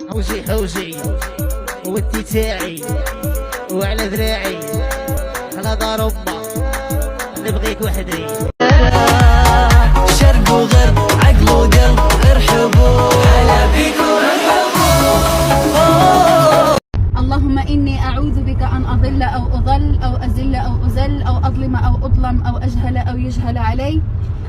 حوشي حوشي ودي تاعي وعلى ذراعي على دار امه نبغيك وحدي. شرق وغرب عقل وقلب ارحبوا هلا بيكم اللهم إني أعوذ بك أن أضل أو أضل أو أزل أو أزل أو أظلم أو أظلم أو أجهل أو يجهل علي.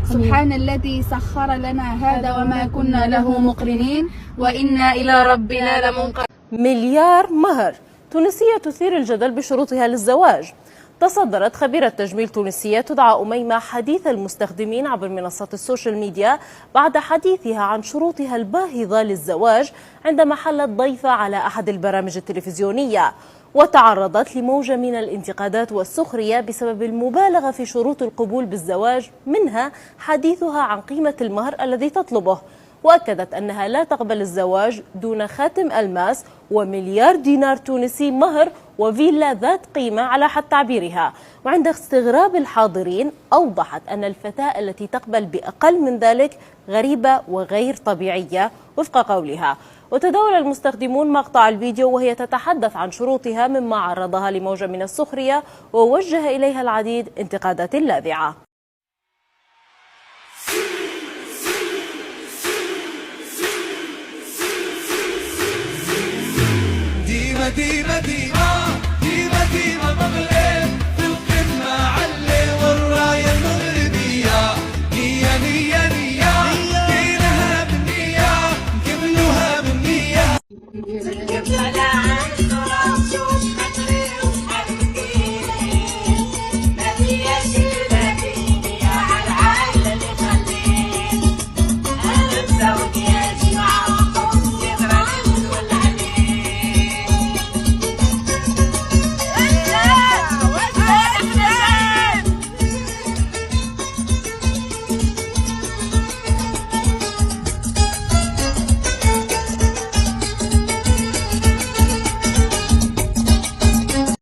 سبحان الذي سخر لنا هذا وما كنا له مقرنين وإنا إلى ربنا لمنقلبون. مليار مهر. تونسية تثير الجدل بشروطها للزواج. تصدرت خبيرة تجميل تونسية تدعى أميمة حديث المستخدمين عبر منصات السوشيال ميديا بعد حديثها عن شروطها الباهظة للزواج عندما حلت ضيفة على أحد البرامج التلفزيونية، وتعرضت لموجة من الانتقادات والسخرية بسبب المبالغة في شروط القبول بالزواج، منها حديثها عن قيمة المهر الذي تطلبه، وأكدت أنها لا تقبل الزواج دون خاتم ألماس ومليار دينار تونسي مهر وفيلا ذات قيمة على حد تعبيرها. وعند استغراب الحاضرين أوضحت أن الفتاة التي تقبل بأقل من ذلك غريبة وغير طبيعية وفق قولها. وتداول المستخدمون مقطع الفيديو وهي تتحدث عن شروطها، مما عرضها لموجة من السخرية ووجه إليها العديد انتقادات لاذعة. ديما ديما ديما